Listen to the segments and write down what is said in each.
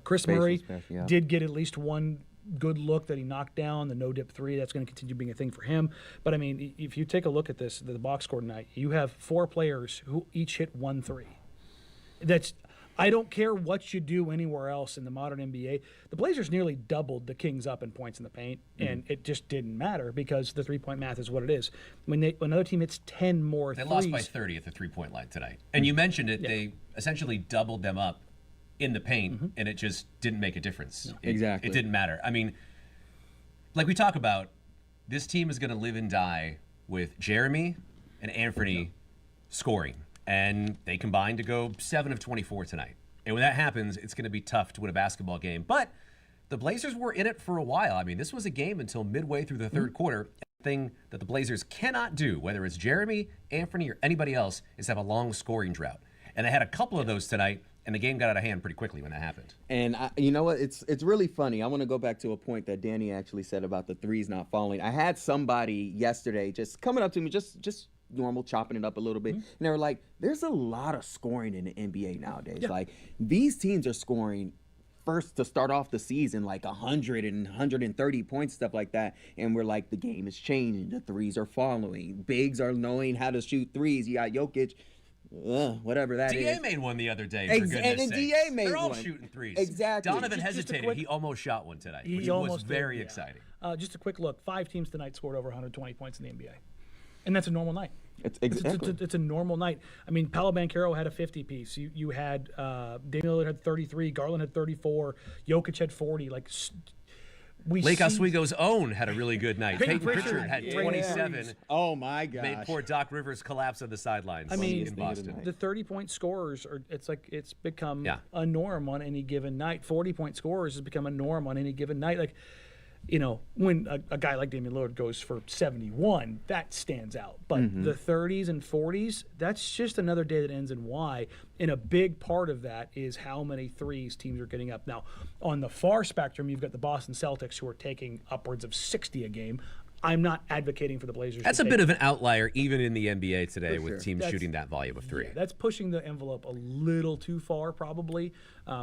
Chris Facial Murray special, yeah. did get at least one good look that he knocked down, the no-dip three. That's going to continue being a thing for him. But, I mean, if you take a look at this, the box score tonight, you have 4 players who each hit 1 3. I don't care what you do anywhere else in the modern NBA. The Blazers nearly doubled the Kings up in points in the paint, and it just didn't matter because the three-point math is what it is. When another team hits 10 more They threes, lost by 30 at the three-point line tonight. And you mentioned it, they essentially doubled them up in the paint, and it just didn't make a difference. Exactly. It didn't matter. I mean, like we talk about, this team is going to live and die with Jeremy and Anthony scoring. And they combined to go 7 of 24 tonight. And when that happens, it's going to be tough to win a basketball game. But the Blazers were in it for a while. I mean, this was a game until midway through the third quarter. The thing that the Blazers cannot do, whether it's Jeremy, Anthony, or anybody else, is have a long scoring drought. And they had a couple of those tonight, and the game got out of hand pretty quickly when that happened. And you know what? It's really funny. I want to go back to a point that Danny actually said about the threes not falling. I had somebody yesterday just coming up to me, just normal, chopping it up a little bit, and they were like, "There's a lot of scoring in the NBA nowadays. Like these teams are scoring." First to start off the season, like 100 and 130 points, stuff like that. And we're like, the game is changing. The threes are following. Bigs are knowing how to shoot threes. You got Jokic. Whatever that is. DA made one the other day, for goodness and sakes. DA made They're all one. shooting threes. Exactly. Donovan hesitated. He almost shot one tonight, which was very exciting. Just a quick look. 5 teams tonight scored over 120 points in the NBA. And that's a normal night. It's a normal night. I mean, Paolo Banchero had a 50-piece. You had Damian Lillard had 33. Garland had 34. Jokic had 40. Lake Oswego's own had a really good night. Peyton Pritchard had 27. Oh, my gosh. Made poor Doc Rivers collapse on the sidelines in Boston. The 30-point scorers, it's become a norm on any given night. 40-point scorers has become a norm on any given night. When a guy like Damian Lillard goes for 71, that stands out. But the 30s and 40s, that's just another day that ends in Y. And a big part of that is how many threes teams are getting up. Now, on the far spectrum, you've got the Boston Celtics who are taking upwards of 60 a game. I'm not advocating for the Blazers. That's a bit of an outlier even in the NBA today with teams shooting that volume of three. Yeah, that's pushing the envelope a little too far probably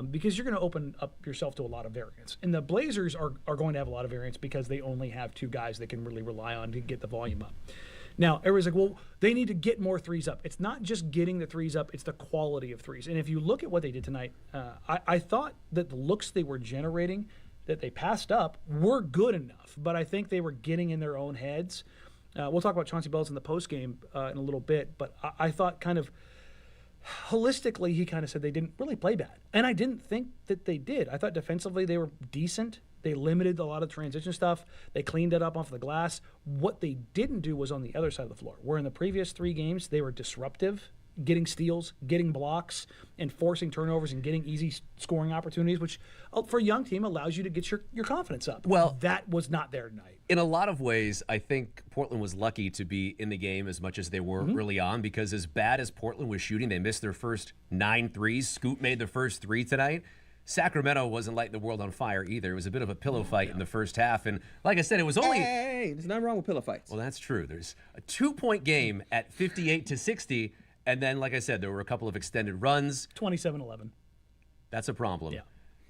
because you're going to open up yourself to a lot of variance. And the Blazers are going to have a lot of variance because they only have 2 guys they can really rely on to get the volume up. Now, everybody's like, well, they need to get more threes up. It's not just getting the threes up, it's the quality of threes. And if you look at what they did tonight, I thought that the looks they were generating that they passed up were good enough, but I think they were getting in their own heads. We'll talk about Chauncey Billups in the postgame in a little bit, but I thought kind of holistically he kind of said they didn't really play bad. And I didn't think that they did. I thought defensively they were decent. They limited a lot of transition stuff. They cleaned it up off the glass. What they didn't do was on the other side of the floor, where in the previous 3 games they were disruptive, getting steals, getting blocks, and forcing turnovers and getting easy scoring opportunities, which for a young team allows you to get your confidence up. Well, that was not there tonight. In a lot of ways, I think Portland was lucky to be in the game as much as they were early on, because as bad as Portland was shooting, they missed their first 9 threes. Scoot made the first 3 tonight. Sacramento wasn't lighting the world on fire either. It was a bit of a pillow fight in the first half. And like I said, it was only... Hey, there's nothing wrong with pillow fights. Well, that's true. There's a 2-point game at 58-60. And then, like I said, there were a couple of extended runs. 27-11. That's a problem. Yeah.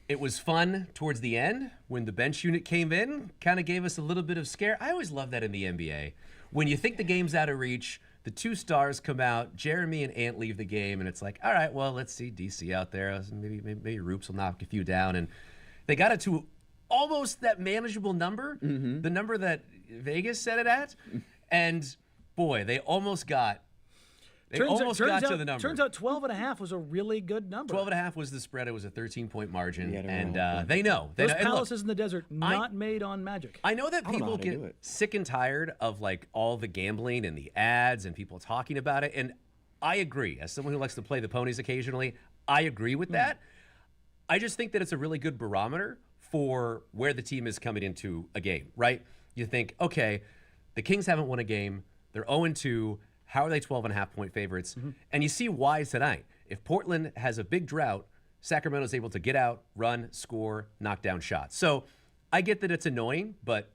It was fun towards the end when the bench unit came in, kind of gave us a little bit of scare. I always love that in the NBA. When you think the game's out of reach, the 2 stars come out, Jeremy and Ant leave the game, and it's like, all right, well, let's see DC out there. Maybe Roops will knock a few down. And they got it to almost that manageable number, the number that Vegas set it at. And, boy, they almost got... Turns out to the number. Turns out 12.5 was a really good number. 12.5 was the spread. It was a 13-point margin, and they know. Those palaces in the desert, not made on magic. I know that people get sick and tired of all the gambling and the ads and people talking about it, and I agree. As someone who likes to play the ponies occasionally, I agree with that. I just think that it's a really good barometer for where the team is coming into a game, right? You think, okay, the Kings haven't won a game. They're 0-2. How are they 12.5-point favorites? And you see why tonight. If Portland has a big drought, Sacramento's able to get out, run, score, knock down shots. So I get that it's annoying, but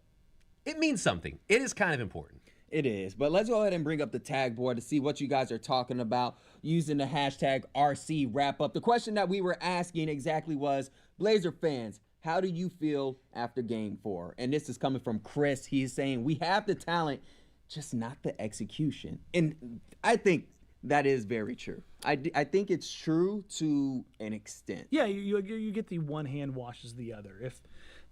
it means something. It is kind of important. It is. But let's go ahead and bring up the tag board to see what you guys are talking about using the hashtag RC wrap up. The question that we were asking exactly was, Blazer fans, how do you feel after game 4? And this is coming from Chris. He's saying, we have the talent, just not the execution. And I think that is very true. I think it's true to an extent. Yeah, you get the one hand washes the other. If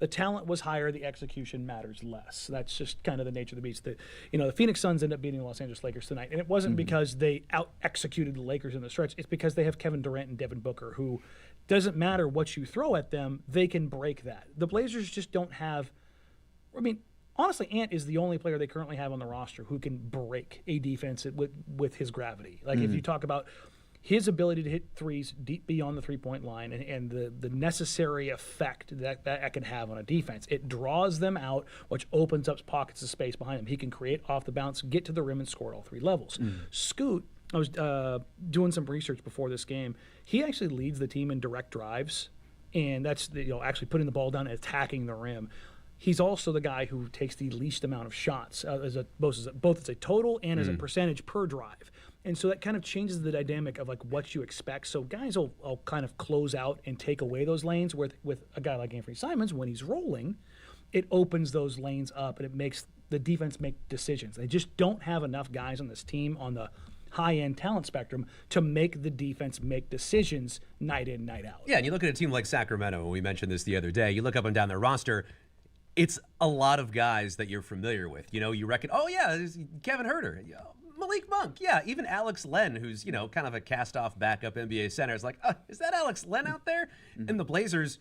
the talent was higher, the execution matters less. That's just kind of the nature of the beast. The Phoenix Suns end up beating the Los Angeles Lakers tonight, and it wasn't because they out-executed the Lakers in the stretch. It's because they have Kevin Durant and Devin Booker, who doesn't matter what you throw at them, they can break that. The Blazers just don't have – I mean, honestly, Ant is the only player they currently have on the roster who can break a defense with his gravity. Like, if you talk about – his ability to hit threes deep beyond the three-point line and the necessary effect that can have on a defense. It draws them out, which opens up pockets of space behind him. He can create off the bounce, get to the rim, and score at all 3 levels. Scoot, I was doing some research before this game. He actually leads the team in direct drives, and that's actually putting the ball down and attacking the rim. He's also the guy who takes the least amount of shots, both as a total and as a percentage per drive. And so that kind of changes the dynamic of like what you expect. So guys will kind of close out and take away those lanes with a guy like Anthony Simons. When he's rolling, it opens those lanes up and it makes the defense make decisions. They just don't have enough guys on this team on the high-end talent spectrum to make the defense make decisions night in, night out. Yeah, and you look at a team like Sacramento, and we mentioned this the other day, you look up and down their roster, it's a lot of guys that you're familiar with. You reckon, oh yeah, there's Kevin Huerter, Malik Monk, yeah, even Alex Len, who's kind of a cast-off backup NBA center. It's like, is that Alex Len out there? And the Blazers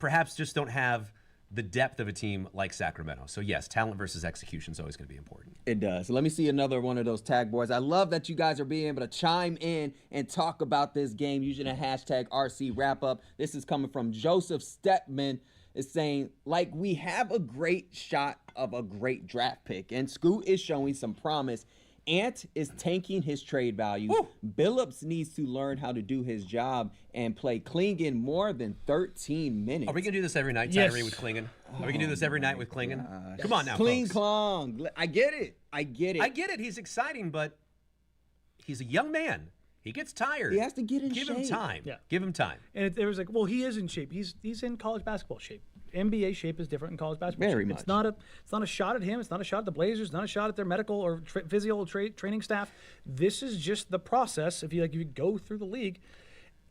perhaps just don't have the depth of a team like Sacramento. So yes, talent versus execution is always going to be important. It does. Let me see another one of those tag boards. I love that you guys are being able to chime in and talk about this game using a hashtag RC wrap up. This is coming from Joseph Stepman. Is saying, like, we have a great shot of a great draft pick, and Scoot is showing some promise. Ant is tanking his trade value. Woo! Billups needs to learn how to do his job and play Klingon more than 13 minutes. Are we going to do this every night, Tyree, with Klingon? Are we going to do this every night with Klingon? Come on now, Kling folks. Klong. I get it. I get it. He's exciting, but he's a young man. He gets tired. He has to get in shape. Give him time. Yeah. Give him time. And there was like, well, he is in shape. He's in college basketball shape. NBA shape is different in college basketball. Very shape. much. It's not a shot at him. It's not a shot at the Blazers. Not a shot at their medical or physio training staff. This is just the process. If you go through the league,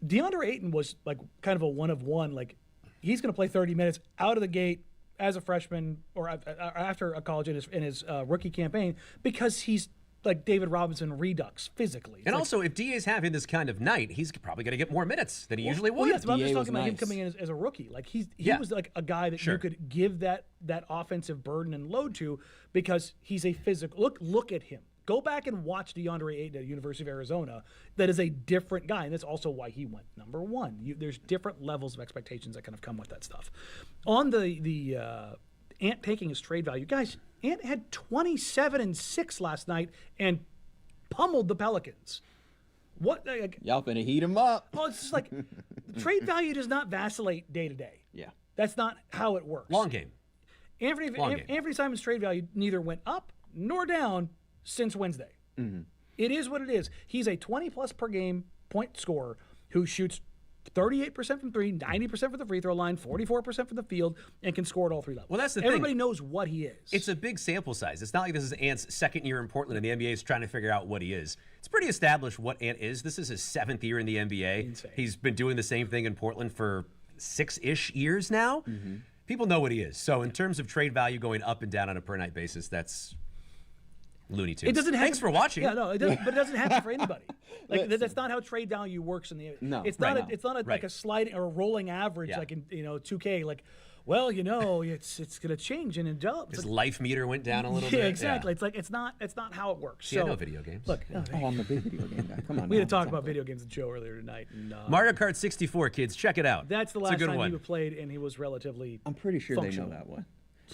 DeAndre Ayton was like kind of a one of one. Like he's going to play 30 minutes out of the gate as a freshman or after a college in his rookie campaign because he's like David Robinson redux physically. And also, if DA's having this kind of night, he's probably going to get more minutes than he usually would. Yes, but I'm just talking about him coming in as a rookie. Like he was like a guy that you could give that offensive burden and load to because he's a physical. Look at him. Go back and watch DeAndre Ayton at the University of Arizona. That is a different guy, and that's also why he went number one. There's different levels of expectations that kind of come with that stuff. On the Ant taking his trade value, guys. Ant had 27 and 6 last night and pummeled the Pelicans. What? Y'all finna heat him up. Well, it's just like trade value does not vacillate day to day. Yeah. That's not how it works. Long game. Anthony Simons' trade value neither went up nor down since Wednesday. Mm-hmm. It is what it is. He's a 20-plus per game point scorer who shoots 38% from 3, 90% from the free throw line, 44% from the field, and can score at all 3 levels. Well, that's the Everybody thing. knows what he is. It's a big sample size. It's not like this is Ant's second year in Portland and the NBA is trying to figure out what he is. It's pretty established what Ant is. This is his 7th year in the NBA. Insane. He's been doing the same thing in Portland for 6-ish years now. Mm-hmm. People know what he is. So in terms of trade value going up and down on a per-night basis, that's Looney Tunes. It doesn't happen. Thanks for watching. Yeah, no, it doesn't, but it doesn't happen for anybody. Like that's not how trade value works in the. No, it's right not. now. It's not like a sliding or a rolling average like in 2K. Like, well, it's going to change and develop. His life meter went down a little bit. Yeah, exactly. It's like it's not how it works. See, I know video games. Look, I'm a big video game guy. Come on. we had to talk about video games with Joe earlier tonight. And, Mario Kart 64, kids, check it out. That's the It's a last good time one. he played, and he was relatively. I'm pretty sure functional. they know that one.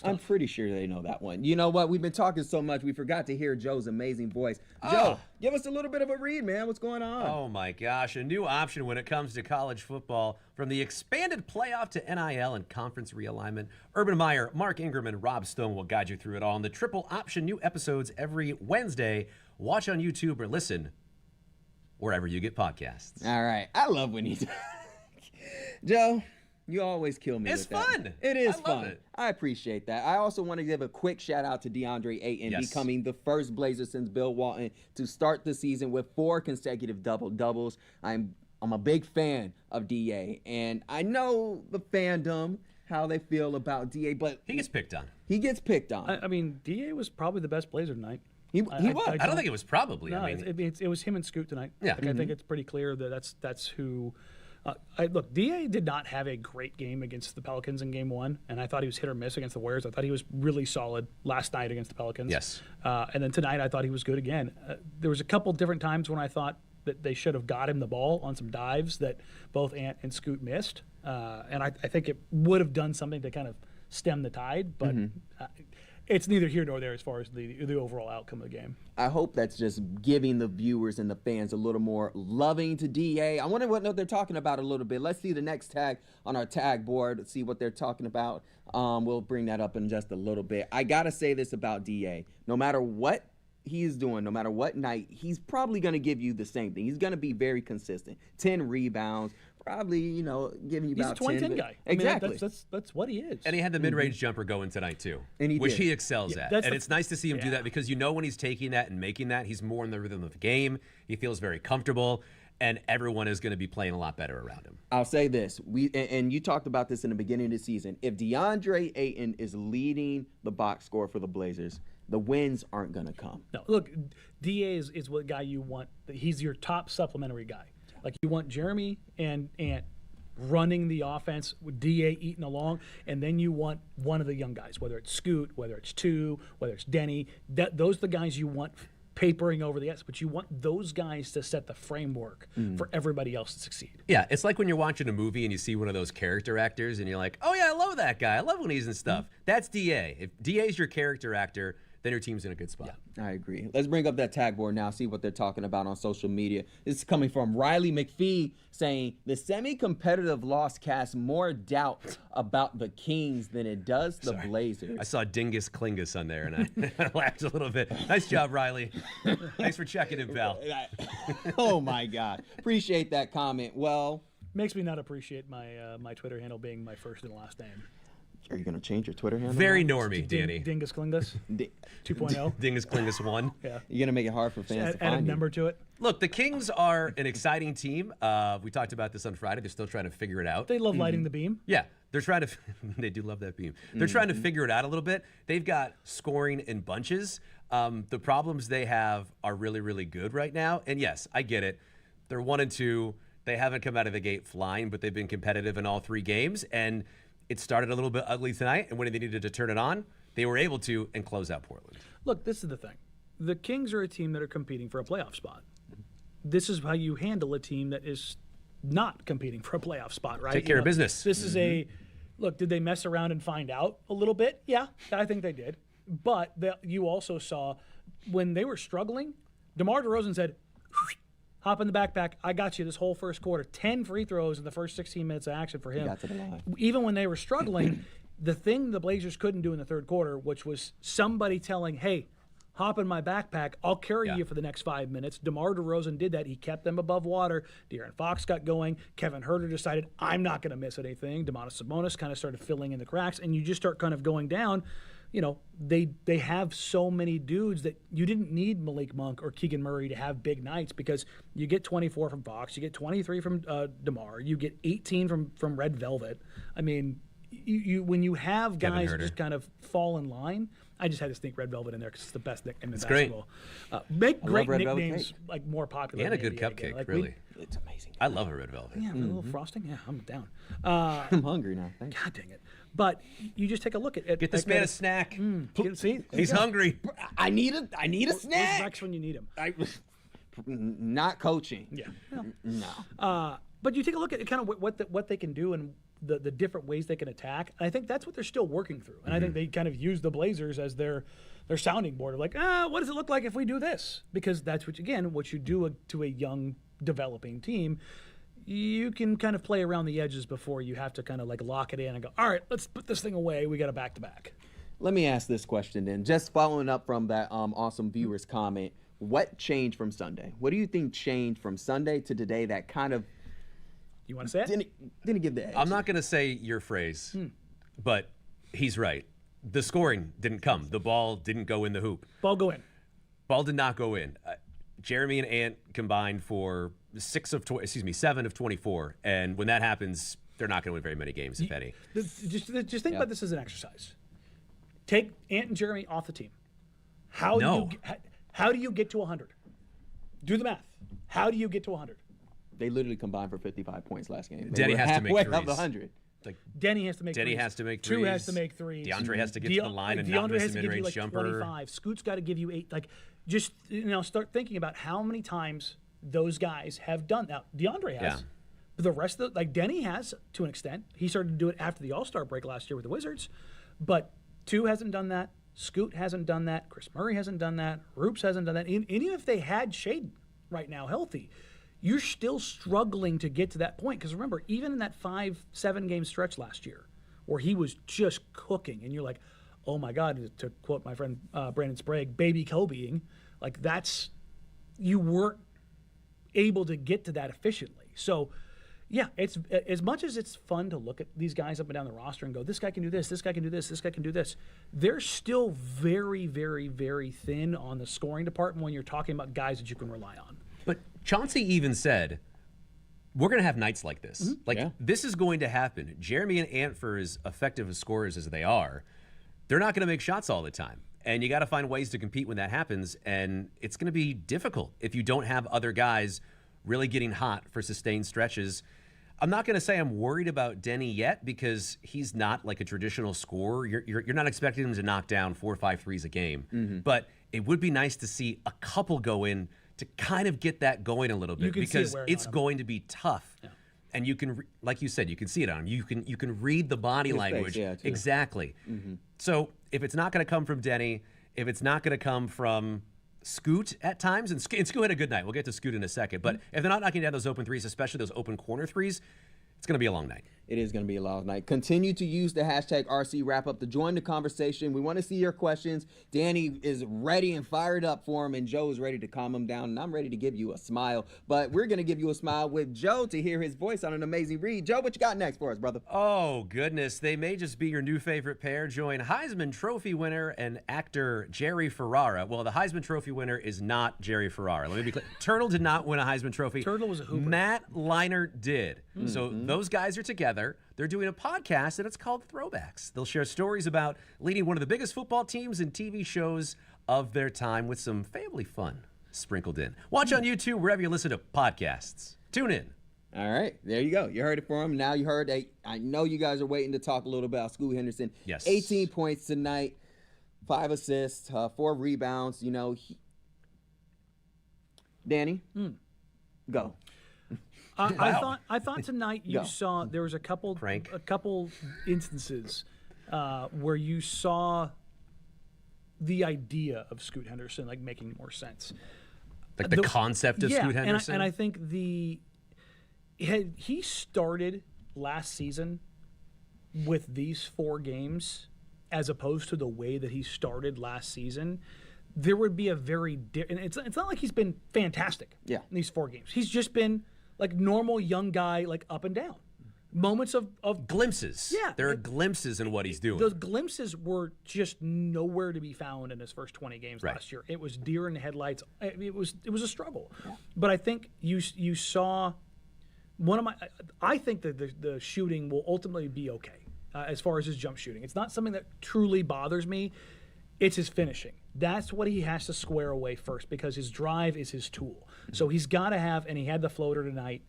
I'm pretty sure they know that one. You know what? We've been talking so much, we forgot to hear Joe's amazing voice. Joe, give us a little bit of a read, man. What's going on? Oh my gosh, a new option when it comes to college football. From the expanded playoff to NIL and conference realignment, Urban Meyer, Mark Ingram, and Rob Stone will guide you through it all in the Triple Option. New episodes every Wednesday. Watch on YouTube or listen wherever you get podcasts. All right. I love when he Joe, you always kill me. It's with that. fun. It is I love fun. it. I appreciate that. I also want to give a quick shout out to DeAndre Ayton, Yes. becoming the first Blazer since Bill Walton to start the season with 4 consecutive double-doubles. I'm a big fan of DA, and I know the fandom, how they feel about DA, but He gets picked on. he gets picked on. I mean, DA was probably the best Blazer tonight. He was. I don't think it was probably. No, I mean, it was him and Scoot tonight. Yeah. Like, I think it's pretty clear that that's who. Look, Da did not have a great game against the Pelicans in Game 1, and I thought he was hit or miss against the Warriors. I thought he was really solid last night against the Pelicans. Yes. And then tonight, I thought he was good again. There was a couple different times when I thought that they should have got him the ball on some dives that both Ant and Scoot missed, and I think it would have done something to kind of stem the tide, but. It's neither here nor there as far as the overall outcome of the game. I hope that's just giving the viewers and the fans a little more loving to DA. I wonder what they're talking about a little bit. Let's see the next tag on our tag board, see what they're talking about. We'll bring that up in just a little bit. I got to say this about DA. No matter what he is doing, no matter what night, he's probably going to give you the same thing. He's going to be very consistent. 10 rebounds, probably, giving you He's about a 20-10 10. guy. Exactly. I mean, that's what he is. and he had the mid-range jumper going tonight too, And he which did. he excels at. that's And the- it's nice to see him do yeah. that because when he's taking that and making that, he's more in the rhythm of the game. He feels very comfortable, and everyone is going to be playing a lot better around him. I'll say this. And you talked about this in the beginning of the season. If DeAndre Ayton is leading the box score for the Blazers, the wins aren't going to come. No, look, Da is what guy you want. He's your top supplementary guy. Like, you want Jeremy and Ant running the offense with Da eating along, and then you want one of the young guys, whether it's Scoot, whether it's Two, whether it's Denny. Those are the guys you want papering over the S, but you want those guys to set the framework for everybody else to succeed. Yeah, it's like when you're watching a movie and you see one of those character actors and you're like, oh yeah, I love that guy. I love when he's in stuff. That's DA. If DA is your character actor, then your team's in a good spot. I agree. Let's bring up that tag board now, see what they're talking about on social media. This is coming from Riley McPhee saying, the semi-competitive loss casts more doubt about the Kings than it does the Blazers. I saw Dingus Klingus on there and I laughed a little bit. Nice job, Riley. Thanks for checking in, pal. Oh, my God. Appreciate that comment. Well, Makes me not appreciate my my Twitter handle being my first and last name. are you going to change your Twitter handle? Very now? normie, Danny. Dingus Klingus Di- 2.0. Dingus Klingus 1. Yeah. You're going to make it hard for fans to Add a find you. number to it. Look, the Kings are an exciting team. We talked about this on Friday. They're still trying to figure it out. They love lighting the beam. Yeah, they're trying to. They do love that beam. They're trying to figure it out a little bit. They've got scoring in bunches. The problems they have are really, really good right now. And yes, I get it. They're 1-2. They haven't come out of the gate flying, but they've been competitive in all 3 games. And it started a little bit ugly tonight. And when they needed to turn it on, they were able to and close out Portland. Look, this is the thing. The Kings are a team that are competing for a playoff spot. This is how you handle a team that is not competing for a playoff spot, right? Take care of business. This is look, did they mess around and find out a little bit? Yeah, I think they did. But you also saw when they were struggling, DeMar DeRozan said, hop in the backpack. I got you this whole first quarter. 10 free throws in the first 16 minutes of action for him. Got to the line. Even when they were struggling, the thing the Blazers couldn't do in the third quarter, which was somebody telling, hey, hop in my backpack. I'll carry you for the next 5 minutes. DeMar DeRozan did that. He kept them above water. De'Aaron Fox got going. Kevin Huerter decided, I'm not going to miss anything. Domantas Sabonis kind of started filling in the cracks, and you just start kind of going down. They have so many dudes that you didn't need Malik Monk or Keegan Murray to have big nights because you get 24 from Fox, you get 23 from DeMar, you get 18 from Red Velvet. I mean, you when you have guys Huerter. just kind of fall in line. I just had to sneak Red Velvet in there because it's the best nickname in It's great. basketball. Make great Red Velvet nicknames cake. like more popular. And a in the good NBA cupcake, again. Like, really. It's amazing. I love a red velvet. Yeah, a little frosting. Yeah, I'm down. I'm hungry now. Thanks. God dang it! But you just take a look at Get this man a snack. See, He's hungry. I need a Where's snack. Rex when you need him? Not coaching. Yeah. No. But you take a look at kind of what they can do and the different ways they can attack. And I think that's what they're still working through. And I think they kind of use the Blazers as their sounding board of like, what does it look like if we do this? Because that's what you do to a young developing team. You can kind of play around the edges before you have to kind of like lock it in and go, all right, let's put this thing away. We got a back-to-back. Let me ask this question then. Just following up from that awesome viewer's comment, what changed from Sunday? What do you think changed from Sunday to today that kind of You want to say it? didn't give the edge? I'm not going to say your phrase, but he's right. The scoring didn't come. The ball didn't go in the hoop. Ball go in. Ball did not go in. Jeremy and Ant combined for 7 of 24, and when that happens, they're not going to win very many games, if any. Just think about this as an exercise. Take Ant and Jeremy off the team. How do you get to 100? Do the math. How do you get to 100? They literally combined for 55 points last game. Denny has to make halfway threes. up 100. Denny has to make Denny threes. has to make Two threes. has to make threes. DeAndre has to get to the line and not DeAndre miss has a to give you mid-range like jumper. 25. Scoot's got to give you 8. Like, just start thinking about how many times those guys have done that. DeAndre has. Yeah. But the rest of Denny has to an extent. He started to do it after the All-Star break last year with the Wizards. But Two hasn't done that. Scoot hasn't done that. Chris Murray hasn't done that. Roops hasn't done that. And even if they had Shaden right now healthy, you're still struggling to get to that point. Because remember, even in that 5-7 game stretch last year where he was just cooking and you're like, oh my God, to quote my friend Brandon Sprague, baby Kobeing, like you weren't able to get to that efficiently. So yeah, it's as much as it's fun to look at these guys up and down the roster and go, this guy can do this guy can do this guy can do this. They're still very, very, very thin on the scoring department when you're talking about guys that you can rely on. But Chauncey even said, we're going to have nights like this. This is going to happen. Jeremy and Ant, for as effective as scorers as they are, they're not going to make shots all the time. And you got to find ways to compete when that happens. And it's going to be difficult if you don't have other guys really getting hot for sustained stretches. I'm not going to say I'm worried about Denny yet because he's not like a traditional scorer. You're not expecting him to knock down 4 or 5 threes a game. But it would be nice to see a couple go in to kind of get that going a little bit because it's going to be tough. Yeah. And you can, like you said, you can see it on him. You can read the body language. Face, exactly. So if it's not going to come from Denny, if it's not going to come from Scoot at times, and Scoot had a good night. We'll get to Scoot in a second. But if they're not knocking down those open threes, especially those open corner threes, it's going to be a long night. It is going to be a long night. Continue to use the hashtag RC Wrap-Up to join the conversation. We want to see your questions. Danny is ready and fired up for him, and Joe is ready to calm him down, and I'm ready to give you a smile. But we're going to give you a smile with Joe to hear his voice on an amazing read. Joe, what you got next for us, brother? Oh, goodness. They may just be your new favorite pair. Join Heisman Trophy winner and actor Jerry Ferrara. Well, the Heisman Trophy winner is not Jerry Ferrara. Let me be clear. Turtle did not win a Heisman Trophy. Turtle was a hooper. Matt Leinart did. So those guys are together. They're doing a podcast, and it's called Throwbacks. They'll share stories about leading one of the biggest football teams and TV shows of their time with some family fun sprinkled in. Watch on YouTube wherever you listen to podcasts. Tune in. All right, there you go. You heard it from him. Now you heard that. I know you guys are waiting to talk a little about Scoot Henderson. Yes. 18 points tonight, 5 assists, 4 rebounds. Danny, go. I thought tonight you Go. saw there was a couple instances where you saw the idea of Scoot Henderson like making more sense. Like the concept of Scoot Henderson? And I think he started last season with these 4 games as opposed to the way that he started last season. There would be a very and it's not like he's been fantastic in these 4 games. He's just been like normal young guy, like up and down. Moments of glimpses. Yeah. There are glimpses in what he's doing. Those glimpses were just nowhere to be found in his first 20 games last year. It was deer in the headlights. It was a struggle. Yeah. But I think you saw I think that the shooting will ultimately be okay as far as his jump shooting. It's not something that truly bothers me. It's his finishing. That's what he has to square away first because his drive is his tool. So he's got to have, and he had the floater tonight,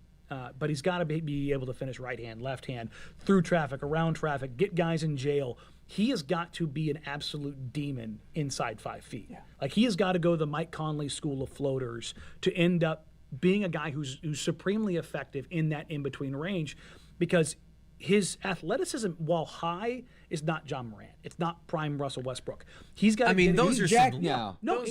but he's got to be able to finish right hand, left hand, through traffic, around traffic, get guys in jail. He has got to be an absolute demon inside 5 feet. Yeah. Like he has got to go the Mike Conley school of floaters to end up being a guy who's supremely effective in that in-between range, because his athleticism, while high, is not John Morant. It's not prime Russell Westbrook. He's got. I mean, those are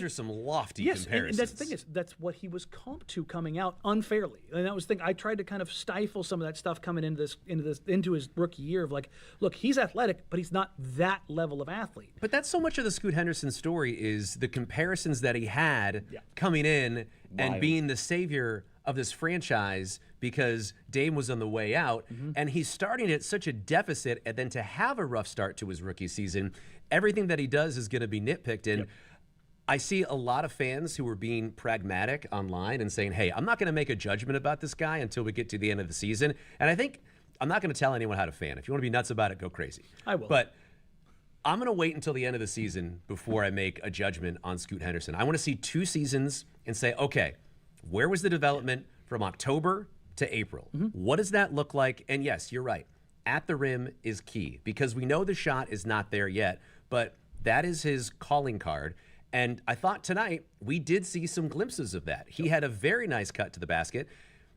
some lofty yes, comparisons. and that's the thing is that's what he was comped to coming out unfairly, and that was the thing. I tried to kind of stifle some of that stuff coming into his rookie year of like, look, he's athletic, but he's not that level of athlete. But that's so much of the Scoot Henderson story is the comparisons that he had coming in and being the savior of this franchise because Dame was on the way out, and he's starting at such a deficit, and then to have a rough start to his rookie season, everything that he does is going to be nitpicked. And I see a lot of fans who are being pragmatic online and saying, hey, I'm not going to make a judgment about this guy until we get to the end of the season. And I think I'm not going to tell anyone how to fan. If you want to be nuts about it, go crazy. I will. But I'm going to wait until the end of the season before I make a judgment on Scoot Henderson. I want to see 2 seasons and say, okay, where was the development from October to April? What does that look like? And yes, you're right. At the rim is key because we know the shot is not there yet, but that is his calling card. And I thought tonight we did see some glimpses of that. He had a very nice cut to the basket.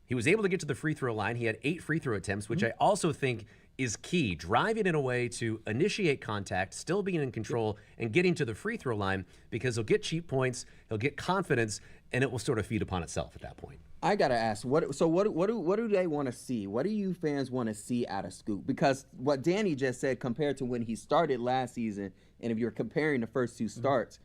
He was able to get to the free throw line. He had 8 free throw attempts, which I also think is key. Driving in a way to initiate contact, still being in control, and getting to the free throw line because he'll get cheap points, he'll get confidence, and it will sort of feed upon itself at that point. I gotta ask, what do they want to see? What do you fans want to see out of Scoot? Because what Danny just said, compared to when he started last season, and if you're comparing the first 2 starts,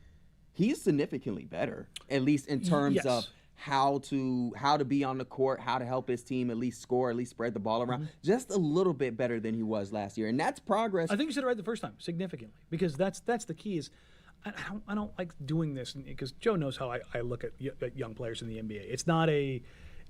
he's significantly better, at least in terms of how to be on the court, how to help his team at least score, at least spread the ball around, just a little bit better than he was last year, and that's progress. I think you said it right the first time, significantly, because that's the key. Is I don't like doing this because Joe knows how I look at young players in the NBA.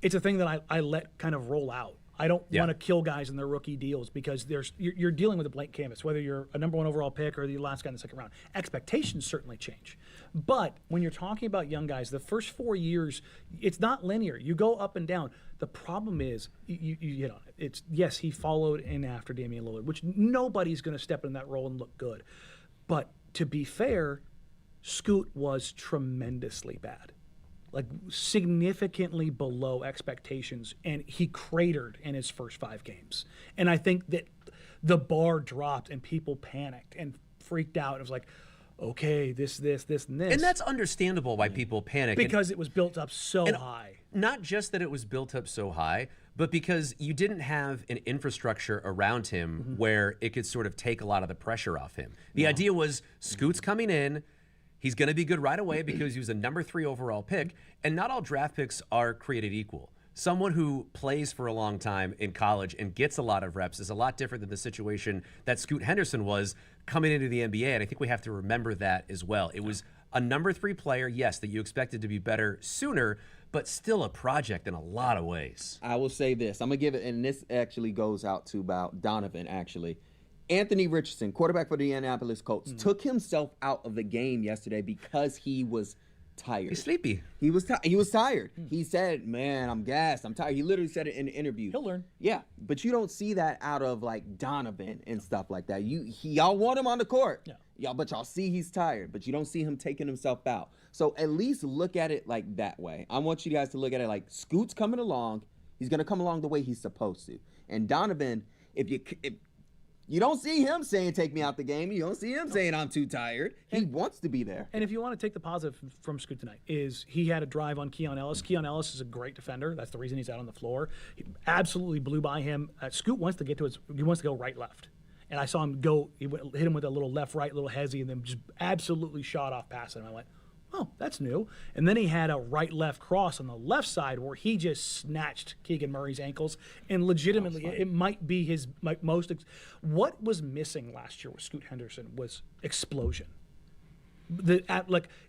It's a thing that I let kind of roll out. I don't want to kill guys in their rookie deals because you're dealing with a blank canvas, whether you're a number 1 overall pick or the last guy in the second round. Expectations certainly change. But when you're talking about young guys, the first 4 years, it's not linear. You go up and down. The problem is, you hit on it. It's, yes, he followed in after Damian Lillard, which nobody's going to step in that role and look good. But to be fair, Scoot was tremendously bad. Like significantly below expectations, and he cratered in his first 5 games. And I think that the bar dropped and people panicked and freaked out. It was like, okay, this, and this. And that's understandable why people panic. Because it was built up so high. Not just that it was built up so high, but because you didn't have an infrastructure around him where it could sort of take a lot of the pressure off him. The idea was Scoot's coming in. He's going to be good right away because he was a number 3 overall pick, and not all draft picks are created equal. Someone who plays for a long time in college and gets a lot of reps is a lot different than the situation that Scoot Henderson was coming into the NBA, and I think we have to remember that as well. It was a number 3 player, yes, that you expected to be better sooner, but still a project in a lot of ways. I will say this. I'm going to give it, and this actually goes out to about Donovan, actually. Anthony Richardson, quarterback for the Indianapolis Colts, took himself out of the game yesterday because he was tired. He's sleepy. He was tired. He said, man, I'm gassed. I'm tired. He literally said it in the interview. He'll learn. Yeah, but you don't see that out of like Donovan and stuff like that. Y'all want him on the court. Yeah. But y'all see he's tired, but you don't see him taking himself out. So at least look at it like that way. I want you guys to look at it like Scoot's coming along. He's going to come along the way he's supposed to. And Donovan, if you don't see him saying, take me out the game. You don't see him saying, I'm too tired. He wants to be there. And if you want to take the positive from Scoot tonight, is he had a drive on Keon Ellis. Keon Ellis is a great defender. That's the reason he's out on the floor. He absolutely blew by him. Scoot wants to get to he wants to go right-left. And I saw him go, hit him with a little left-right, little hezzy, and then just absolutely shot off past him. I went, oh, that's new. And then he had a right-left cross on the left side where he just snatched Keegan Murray's ankles. And legitimately, it might be his most. What was missing last year with Scoot Henderson was explosion.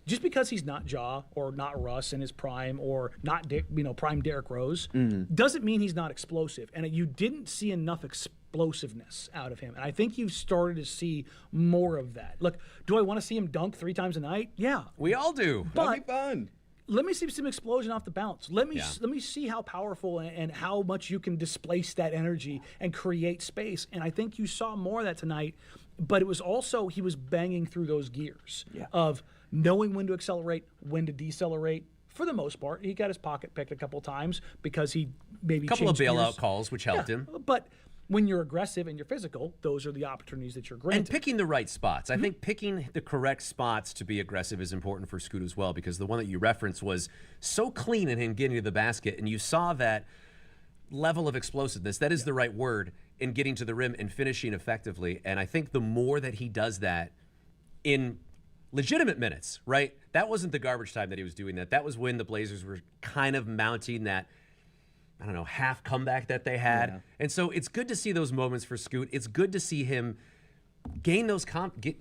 Just because he's not Ja or not Russ in his prime or not prime Derrick Rose doesn't mean he's not explosive. And you didn't see enough explosiveness out of him. And I think you've started to see more of that. Look, do I want to see him dunk 3 times a night? Yeah. We all do. That'd be fun. Let me see some explosion off the bounce. Let me see how powerful and how much you can displace that energy and create space. And I think you saw more of that tonight. But it was also he was banging through those gears of knowing when to accelerate, when to decelerate, for the most part. He got his pocket picked a couple times because he maybe A couple of changed bailout gears. calls, which helped him. But when you're aggressive and you're physical, those are the opportunities that you're granted. And picking the right spots. I think picking the correct spots to be aggressive is important for Scoot as well, because the one that you referenced was so clean in him getting to the basket, and you saw that level of explosiveness, that is the right word, in getting to the rim and finishing effectively. And I think the more that he does that in legitimate minutes, right? That wasn't the garbage time that he was doing that. That was when the Blazers were kind of mounting that, I don't know, half comeback that they had. Yeah. And so it's good to see those moments for Scoot. It's good to see him gain those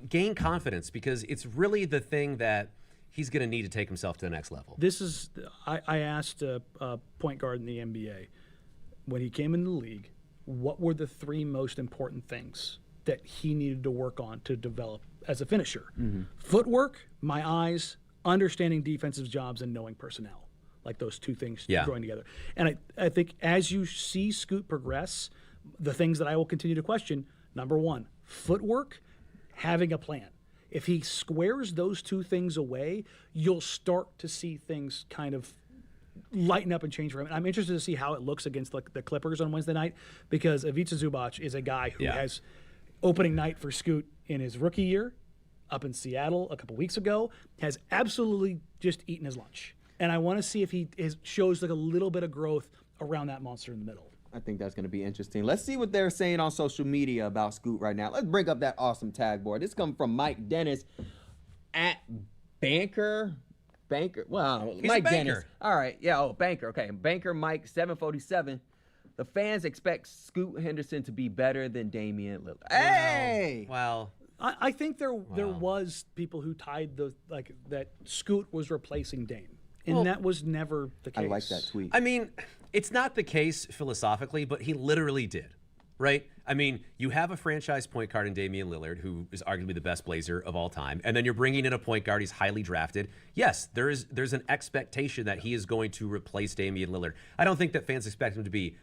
gain confidence, because it's really the thing that he's going to need to take himself to the next level. This is, I asked a point guard in the NBA when he came into the league, what were the 3 most important things that he needed to work on to develop as a finisher? Footwork, my eyes, understanding defensive jobs, and knowing personnel. Like those 2 things growing together. And I think as you see Scoot progress, the things that I will continue to question, number 1, footwork, having a plan. If he squares those 2 things away, you'll start to see things kind of lighten up and change for him. And I'm interested to see how it looks against the Clippers on Wednesday night, because Ivica Zubac is a guy who has opening night for Scoot in his rookie year up in Seattle a couple weeks ago, has absolutely just eaten his lunch. And I want to see if he shows like a little bit of growth around that monster in the middle. I think that's going to be interesting. Let's see what they're saying on social media about Scoot right now. Let's bring up that awesome tag board. This comes from Mike Dennis at Banker. Well, He's Mike a banker. Dennis. All right. Yeah, Banker. Okay. Banker Mike 747. The fans expect Scoot Henderson to be better than Damian Lillard. Hey! Well, I think there was people who tied that Scoot was replacing Dame. And that was never the case. I like that tweet. I mean, it's not the case philosophically, but he literally did, right? I mean, you have a franchise point guard in Damian Lillard, who is arguably the best Blazer of all time, and then you're bringing in a point guard. He's highly drafted. Yes, there's an expectation that he is going to replace Damian Lillard. I don't think that fans expect him to be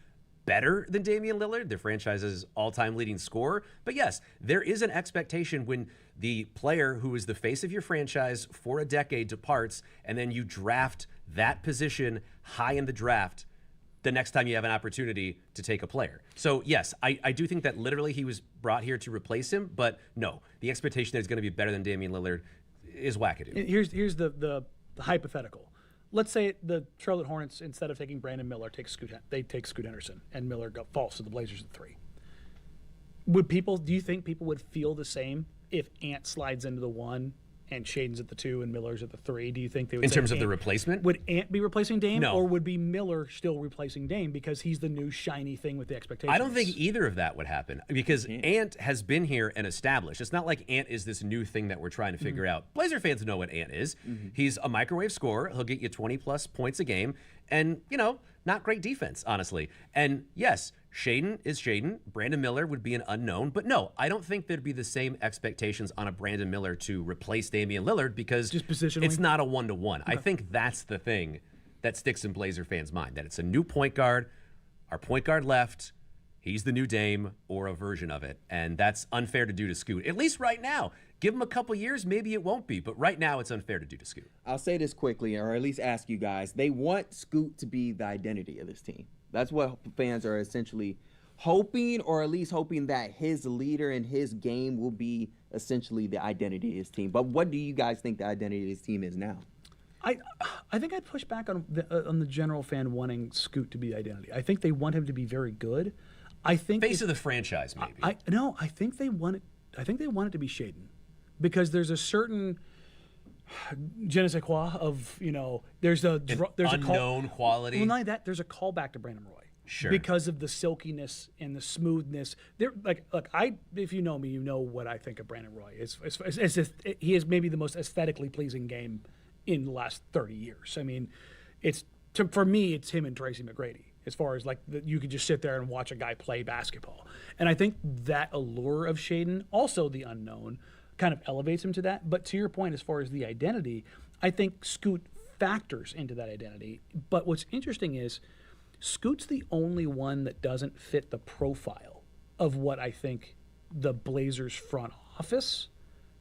better than Damian Lillard, the franchise's all-time leading scorer. But yes, there is an expectation when the player who is the face of your franchise for a decade departs, and then you draft that position high in the draft the next time you have an opportunity to take a player. So yes, I do think that literally he was brought here to replace him, but no, the expectation that he's going to be better than Damian Lillard is wackadoo. Here's the hypothetical. Let's say the Charlotte Hornets, instead of taking Brandon Miller, take Scoot Henderson, and Miller falls to the Blazers at 3. Do you think people would feel the same if Ant slides into the 1 and Shaden's at the 2 and Miller's at the 3? Do you think they would? In say terms of Ant, the replacement, would Ant be replacing Dame, No. or would be Miller still replacing Dame because he's the new shiny thing with the expectations? I don't think either of that would happen, because Ant has been here and established. It's not like Ant is this new thing that we're trying to figure out. Blazer fans know what Ant is. He's a microwave scorer. He'll get you 20-plus points a game, and, not great defense, honestly. And yes, Shaden is Shaden. Brandon Miller would be an unknown. But no, I don't think there'd be the same expectations on a Brandon Miller to replace Damian Lillard, because Just positionally? it's not a one-to-one. I think that's the thing that sticks in Blazer fans' mind, that it's a new point guard. Our point guard left. He's the new Dame, or a version of it. And that's unfair to do to Scoot, at least right now. Give him a couple years, maybe it won't be. But right now, it's unfair to do to Scoot. I'll say this quickly, or at least ask you guys. They want Scoot to be the identity of this team. That's what fans are essentially hoping, or at least hoping that his leader and his game will be essentially the identity of his team. But what do you guys think the identity of his team is now? I think I'd push back on the general fan wanting Scoot to be the identity. I think they want him to be very good. I think Face of the franchise, maybe. I think they want it. I think they want it to be Shaden, because there's a certain je ne sais quoi of there's a unknown quality. Well, not only that, there's a callback to Brandon Roy. Sure. Because of the silkiness and the smoothness. If you know me, you know what I think of Brandon Roy. He is maybe the most aesthetically pleasing game in the last 30 years. I mean, for me, it's him and Tracy McGrady. As far as you could just sit there and watch a guy play basketball. And I think that allure of Shaden, also the unknown, kind of elevates him to that. But to your point, as far as the identity, I think Scoot factors into that identity. But what's interesting is Scoot's the only one that doesn't fit the profile of what I think the Blazers front office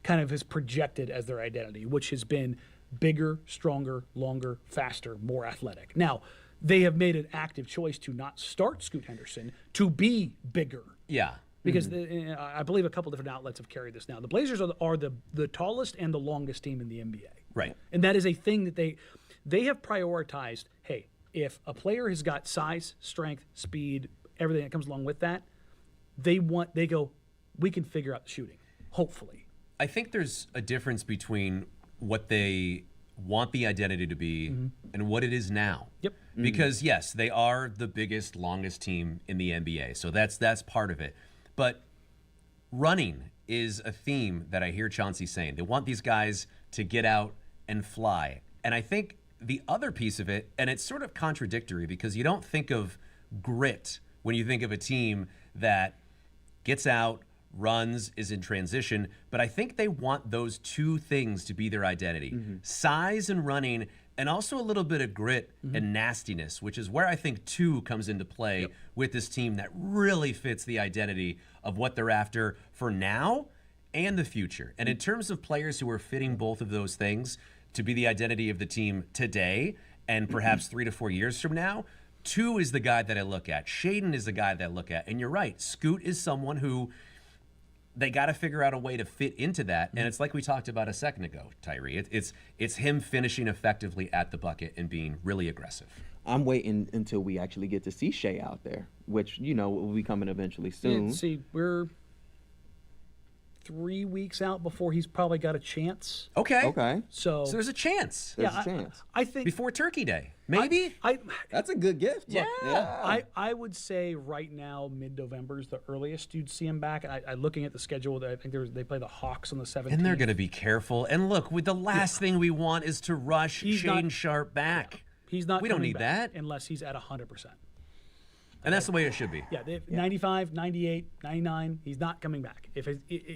kind of has projected as their identity, which has been bigger, stronger, longer, faster, more athletic. Now, they have made an active choice to not start Scoot Henderson, to be bigger. Yeah. Because I believe a couple different outlets have carried this now. The Blazers are the tallest and the longest team in the NBA. Right. And that is a thing that they have prioritized. Hey, if a player has got size, strength, speed, everything that comes along with that, they go, we can figure out the shooting, hopefully. I think there's a difference between what they want the identity to be and what it is now. Yep. Because yes, they are the biggest, longest team in the NBA. So that's part of it. But running is a theme that I hear Chauncey saying. They want these guys to get out and fly. And I think the other piece of it, and it's sort of contradictory because you don't think of grit when you think of a team that gets out, runs, is in transition, but I think they want those two things to be their identity. Size and running, and also a little bit of grit and nastiness, which is where I think 2 comes into play with this team that really fits the identity of what they're after for now and the future. And in terms of players who are fitting both of those things to be the identity of the team today and perhaps 3 to 4 years from now, 2 is the guy that I look at. Shaedon is the guy that I look at. And you're right, Scoot is someone who they got to figure out a way to fit into that. And it's like we talked about a second ago, Tyree. It's him finishing effectively at the bucket and being really aggressive. I'm waiting until we actually get to see Shea out there, which, will be coming eventually soon. Yeah, see, we're 3 weeks out before he's probably got a chance. Okay. So there's a chance. There's a chance. I think Before Turkey Day. Maybe? That's a good gift. Yeah. I would say right now, mid-November is the earliest you'd see him back. I looking at the schedule, I think they play the Hawks on the 17th. And they're going to be careful. And look, with the last thing we want is to rush Shaedon Sharpe back. Yeah. He's not. We don't coming need back that. Unless he's at 100%. And that's the way it should be. Yeah, 95, 98, 99, he's not coming back.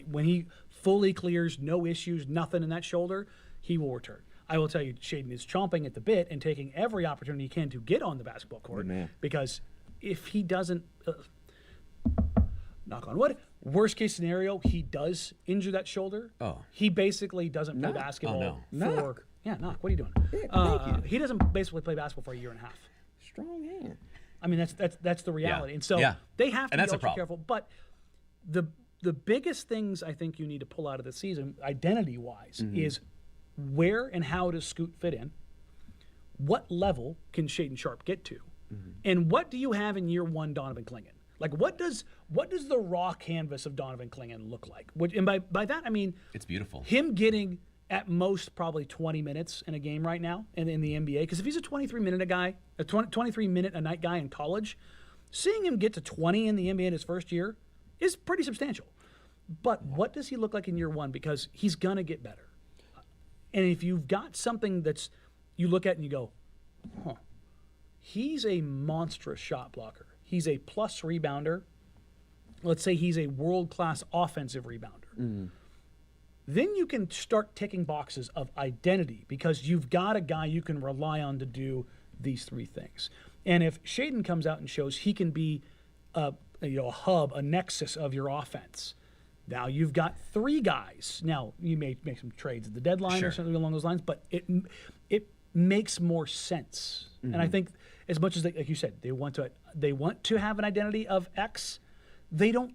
When he fully clears, no issues, nothing in that shoulder, he will return. I will tell you, Shaedon is chomping at the bit and taking every opportunity he can to get on the basketball court. Because if he doesn't, knock on wood, worst case scenario, he does injure that shoulder. Oh. He basically doesn't play basketball no. for. Yeah, knock. What are you doing? Yeah, thank you. He doesn't basically play basketball for a year and a half. Strong hand. I mean, that's the reality. Yeah. And so Yeah. they have to And be that's a ultra problem. careful. But the biggest things I think you need to pull out of the season, identity-wise, is where and how does Scoot fit in? What level can Shaedon Sharpe get to? And what do you have in year one Donovan Clingan? Like, what does the raw canvas of Donovan Clingan look like? And by that, I mean It's beautiful. him getting at most probably 20 minutes in a game right now in the NBA. Because if he's a 23-minute a night guy in college, seeing him get to 20 in the NBA in his first year is pretty substantial. But what does he look like in year one? Because he's going to get better. And if you've got something that's you look at and you go, he's a monstrous shot blocker. He's a plus rebounder. Let's say he's a world-class offensive rebounder. Then you can start ticking boxes of identity because you've got a guy you can rely on to do these 3 things. And if Shaedon comes out and shows he can be a hub, a nexus of your offense, now you've got 3 guys. Now you may make some trades at the deadline or something along those lines, but it makes more sense. And I think as much as like you said, they want to have an identity of X, they don't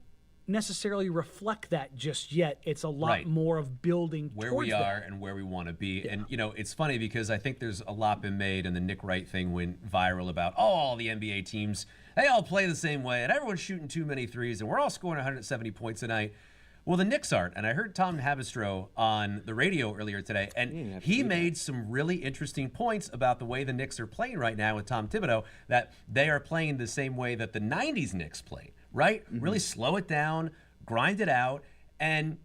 necessarily reflect that just yet. It's a lot more of building where towards we are that. and where we want to be. And it's funny because I think there's a lot been made, and the Nick Wright thing went viral about all the NBA teams, they all play the same way and everyone's shooting too many threes and we're all scoring 170 points a night. Well, the Knicks aren't. And I heard Tom Havistro on the radio earlier today, and he made some really interesting points about the way the Knicks are playing right now with Tom Thibodeau, that they are playing the same way that the 90s Knicks played, right? Really slow it down, grind it out, and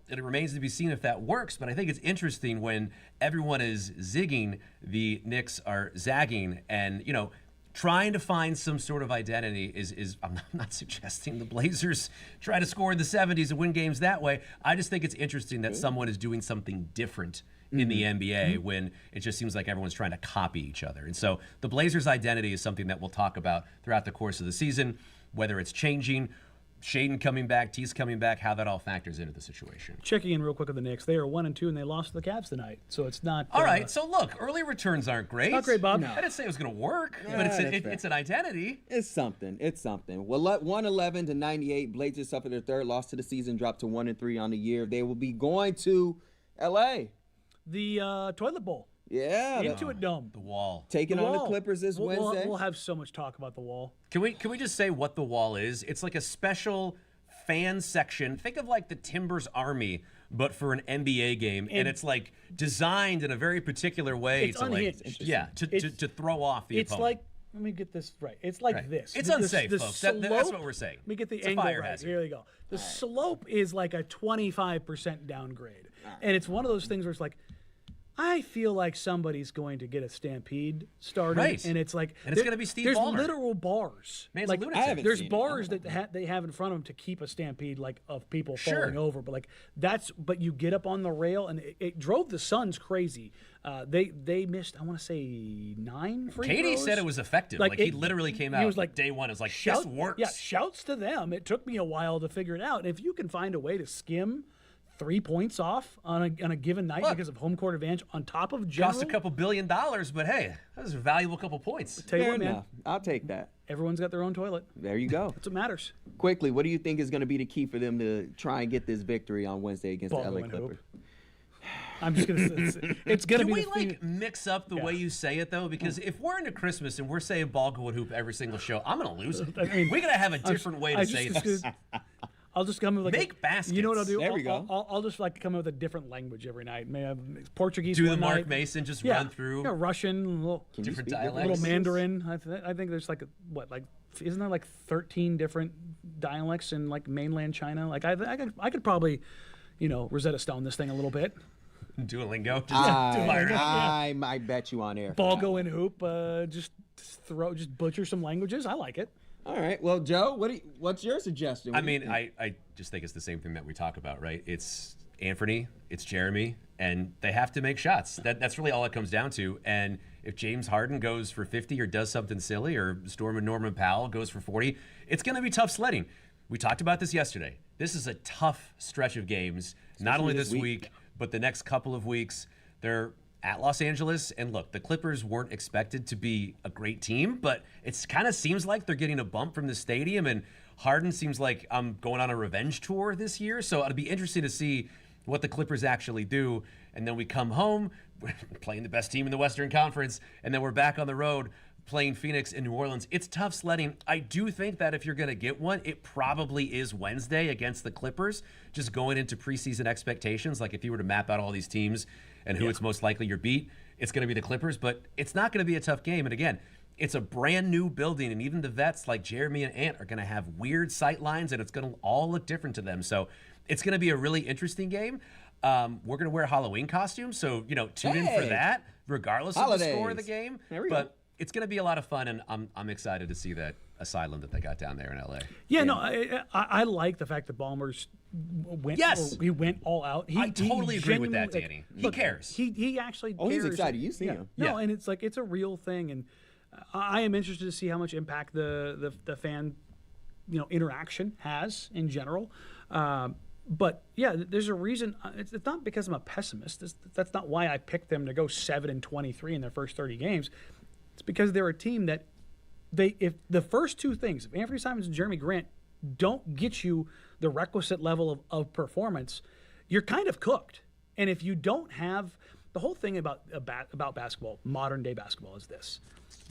it remains to be seen if that works. But I think it's interesting when everyone is zigging, the Knicks are zagging, and, trying to find some sort of identity is I'm not suggesting the Blazers try to score in the 70s and win games that way. I just think it's interesting that someone is doing something different in the NBA when it just seems like everyone's trying to copy each other. And so the Blazers' identity is something that we'll talk about throughout the course of the season, whether it's changing, Shaden coming back, Tease coming back, how that all factors into the situation. Checking in real quick with the Knicks. They are 1-2 and they lost to the Cavs tonight. So it's not. All right. So look, early returns aren't great. Not great, Bob. No. I didn't say it was going to work, but that's fair. it's an identity. It's something. It's something. Well, 111 to 98. Blazers suffered their third loss to the season, dropped to 1-3 on the year. They will be going to L.A. The toilet bowl. Yeah, Intuit Dome. The wall. taking on the Wall. Clippers this Wednesday. We'll have so much talk about the wall. Can we just say what the wall is? It's like a special fan section. Think of like the Timbers Army, but for an NBA game, and it's like designed in a very particular way It's to unhinged. to throw off the It's opponent. like, let me get this right. It's like Right. this. It's The- unsafe, the folks. That's slope- what we're saying. Let me get the It's a angle fire right. hazard. Here we go. The slope is like a 25% downgrade. And it's one of those things where it's like, I feel like somebody's going to get a stampede started. Right. And it's like, And it's gonna be Steve there's Ballmer. literal bars. Man's a like, lunatic. I haven't there's seen it. bars that they have in front of them to keep a stampede like of people Sure. falling over. But like but you get up on the rail and it drove the Suns crazy. They missed, I want to say 9 free Katie throws. said it was effective. Like, he literally came out was like day one. It was like, shout, this works. Yeah, shouts to them. It took me a while to figure it out. And if you can find a way to skim 3 points off on a given night Look. because of home court advantage on top of general, Cost a couple $1 billion, but hey, that was a valuable couple points. tell you Fair what, man, enough. I'll take that. everyone's got their own toilet. There you go. That's what matters. Quickly, what do you think is going to be the key for them to try and get this victory on Wednesday against Ball the LA going hoop. Clippers? I'm just gonna. It's gonna Can be we the thing. like mix up the way you say it though? Because if we're into Christmas and we're saying ball going hoop every single show, I'm gonna lose it. I mean, we gotta have a different way to say this. I'll just come up with like Make baskets. You know what I'll do? There we go. I'll just like come up with a different language every night. May have Portuguese. Do the one Mark night. Mason just Yeah, run through yeah, Russian, Can you different speak dialects? little Mandarin. I think there's like isn't there like 13 different dialects in like mainland China? Like I could probably, Rosetta Stone this thing a little bit. Duolingo. Just I, fire it up. I might bet you on air. Ball go in hoop. Just butcher some languages. I like it. All right. Well, Joe, what's your suggestion? I What do you mean, think? I just think it's the same thing that we talk about, right? It's Anthony, it's Jeremy, and they have to make shots. That's really all it comes down to. And if James Harden goes for 50 or does something silly, or Norman Powell goes for 40, it's going to be tough sledding. We talked about this yesterday. This is a tough stretch of games, not only this this week. week, but the next couple of weeks. They're at Los Angeles, and look, the Clippers weren't expected to be a great team, but it kind of seems like they're getting a bump from the stadium, and Harden seems like I'm going on a revenge tour this year, so it'll be interesting to see what the Clippers actually do. And then we come home, we're playing the best team in the Western Conference, and then we're back on the road playing Phoenix and New Orleans. It's tough sledding. I do think that if you're going to get one, it probably is Wednesday against the Clippers, just going into preseason expectations. Like if you were to map out all these teams and who it's most likely your beat, it's going to be the Clippers, but it's not going to be a tough game. And again, it's a brand new building, and even the vets like Jeremy and Ant are going to have weird sight lines, and it's going to all look different to them. So it's going to be a really interesting game. We're going to wear Halloween costumes, so tune in for Hey. that, regardless of the score of the Holidays. game. There we but go. it's going to be a lot of fun, and I'm excited to see that asylum that they got down there in LA. Yeah, no, I like the fact that Ballmer's went. Yes. He went all out. I totally agree with that, genuinely, Danny. He cares. He actually. Oh, he's cares. excited. You've seen him. No, Yeah. and it's like it's a real thing, and I am interested to see how much impact the fan, interaction has in general. But yeah, there's a reason. It's not because I'm a pessimist. That's not why I picked them to go 7-23 in their first 30 games. It's because they're a team that if the first two things, if Anthony Simons and Jeremy Grant don't get you the requisite level of performance, you're kind of cooked. And if you don't have the whole thing about basketball, modern day basketball, is this: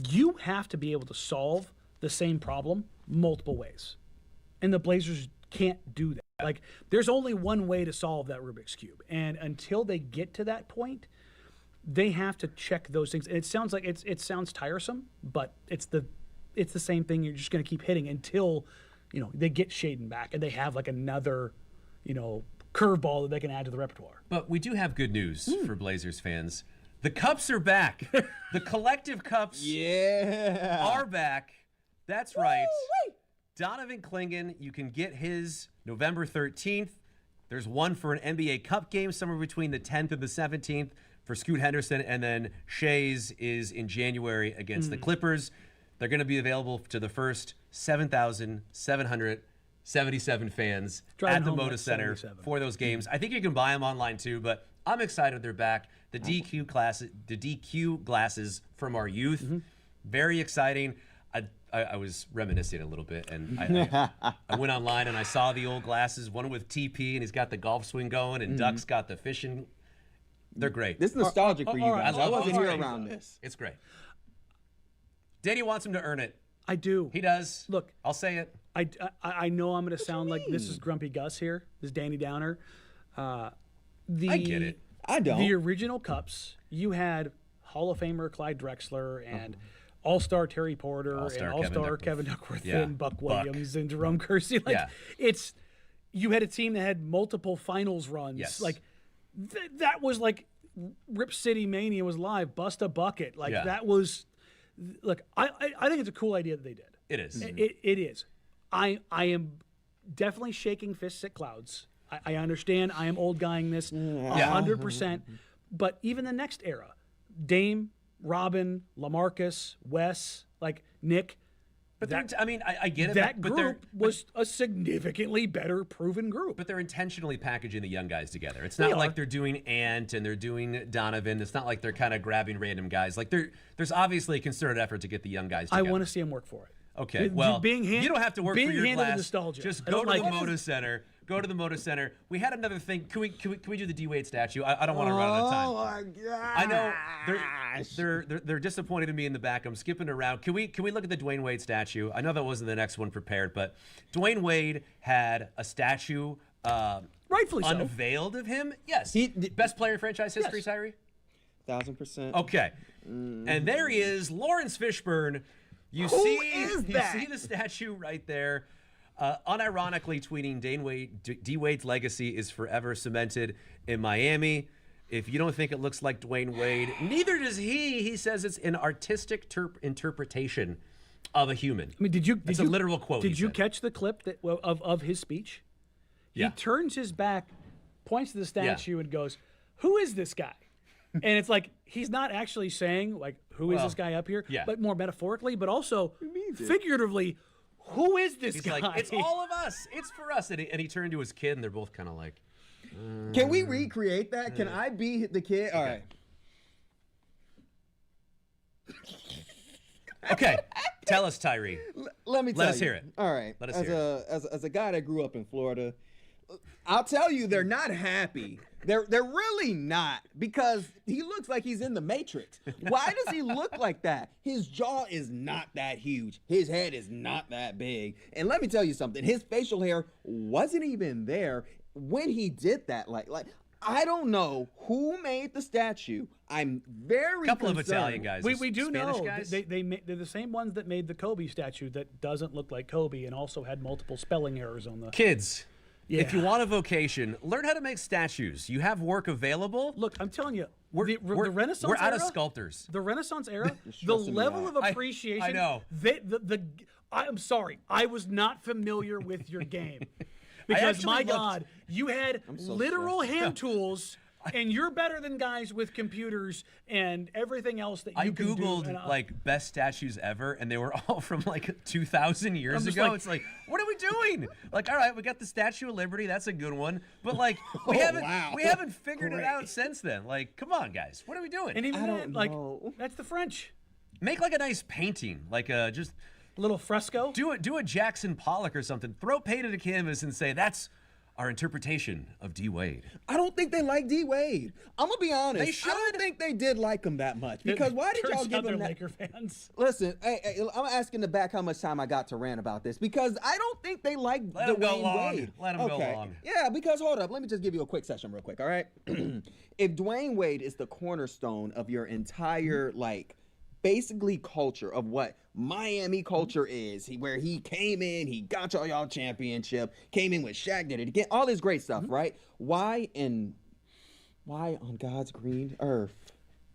you have to be able to solve the same problem multiple ways, and the Blazers can't do that. Like, there's only one way to solve that Rubik's Cube. And until they get to that point, they have to check those things. And it sounds like it sounds tiresome, but it's the same thing. You're just going to keep hitting until, they get Shaden back and they have like another, curveball that they can add to the repertoire. But we do have good news for Blazers fans. The Cups are back. The collective Cups are back. That's right. Donovan Clingan, you can get his November 13th. There's one for an NBA Cup game somewhere between the 10th and the 17th for Scoot Henderson, and then Shea's is in January against the Clippers. They're going to be available to the first 7,700 77 fans Driving at the home Moda like Center 77. for those games. I think you can buy them online too, but I'm excited they're back. The DQ glasses from our youth, very exciting. I was reminiscing a little bit, and I went online and I saw the old glasses, one with TP, and he's got the golf swing going, and Duck's got the fishing. They're great. This is nostalgic for you all right. guys. I wasn't here All right. around this. It's great. Danny wants him to earn it. I do. He does. Look, I'll say it. I know I'm going to sound like this is Grumpy Gus here. This is Danny Downer. I get it. I don't. The original Cups, you had Hall of Famer Clyde Drexler and All-Star Terry Porter All-Star and All-Star Kevin Kevin Duckworth Yeah. and Buck Buck. Williams and Jerome Kersey. Like Yeah. you had a team that had multiple finals runs. Yes. Like that was like Rip City Mania was live. Bust a bucket. Like Yeah. that was. Look, I think it's a cool idea that they did. It is. It is. I am definitely shaking fists at clouds. I understand. I am old guying this 100%. But even the next era, Dame, Robin, LaMarcus, Wes, like Nick. But I get it. That but group was a significantly better proven group. But they're intentionally packaging the young guys together. It's They not like are. they're doing Ant and they're doing Donovan. It's not like they're kind of grabbing random guys. Like there's obviously a concerted effort to get the young guys I together. want to see him work for it. Okay, well, you don't have to work for your handed glass. nostalgia. Just I go don't to the like- Moda Center. Go to the Moda Center. We had another thing. Can we do the D Wade statue? I don't want to run out of time. Oh my god! I know they're disappointed in me in the back. I'm skipping around. Can we look at the Dwayne Wade statue? I know that wasn't the next one prepared, but Dwayne Wade had a statue Rightfully so. unveiled of him. Yes, He- best player in franchise history, Yes. Tyree. 1,000%. Okay, and there he is, Lawrence Fishburne. You Who see, is you that? see the statue right there. Unironically tweeting, D Wade's legacy is forever cemented in Miami. If you don't think it looks like Dwayne Wade, neither does he. He says it's an artistic interpretation of a human. I mean, did you? That's a literal quote. Did he you said. catch the clip of his speech? Yeah. He turns his back, points to the statue, and goes, "Who is this guy?" And it's like he's not actually saying like, "Who is Well, this guy up here?" yeah. But more metaphorically, but also means it. figuratively, who is this He's guy? like, it's all of us. It's for us. And he turned to his kid, and they're both kind of like, Can we recreate that? Can I be the kid? All right. okay, tell us, Tyree. Let me tell Let us you. hear it. All right. Let us as hear as a guy that grew up in Florida, I'll tell you, they're not happy. They're really not, because he looks like he's in the Matrix. Why does he look like that? His jaw is not that huge. His head is not that big. And let me tell you something. His facial hair wasn't even there when he did that. Like I don't know who made the statue. I'm very Couple of concerned. Italian guys. We do Spanish know guys. they're the same ones that made the Kobe statue that doesn't look like Kobe and also had multiple spelling errors on the. Kids, if Yeah. you want a vocation, learn how to make statues. You have work available. Look, I'm telling you, We're the Renaissance we're out era, of sculptors. The Renaissance era, the stressing me level out. of appreciation. I know. I'm sorry, I was not familiar with your game because actually my looked- God, you had so literal hand tools. And you're better than guys with computers and everything else that you I can do. googled And, like best statues ever, and they were all from like 2,000 years I'm just ago. like- It's like, what are we doing? Like, all right, we got the Statue of Liberty. That's a good one, but like, we wow. haven't figured it Great. out since then. Like, come on, guys, what are we doing? and even I that, don't like know. that's the French. Make like a nice painting, like just Little fresco. do a Jackson Pollock or something. Throw paint at a canvas and say that's our interpretation of D Wade. I don't think they like D Wade. I'm gonna be honest. They should. I don't think they did like him that much. Because why did Turns y'all out give they're him that? Laker fans. Listen, hey, I'm asking the back how much time I got to rant about this because I don't think they like Let 'em go Dwayne long. Wade. Let 'em go long. Yeah, because hold up, let me just give you a quick session real quick, all right? If Dwayne Wade is the cornerstone of your entire like basically culture of what Miami culture is, where he came in, he got y'all championship, came in with Shaq, did it again, all this great stuff, right? Why on God's green earth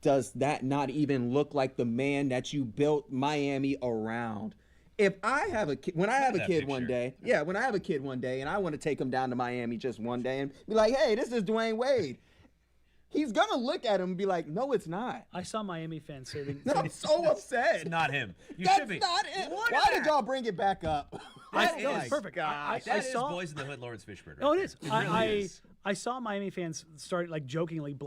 does that not even look like the man that you built Miami around? If I have a kid, when I have a that kid one picture. day, when I have a kid one day and I want to take him down to Miami just one day and be like, hey, this is Dwayne Wade. He's gonna look at him and be like, no, it's not. I saw Miami fans saying, I'm so upset. It's not him. You That's should be. not it. What Why a- did y'all bring it back up? That is perfect. I That is saw. Boys in the Hood, Lawrence Fishburne. Oh, right it is. there. It really is. I saw Miami fans start like jokingly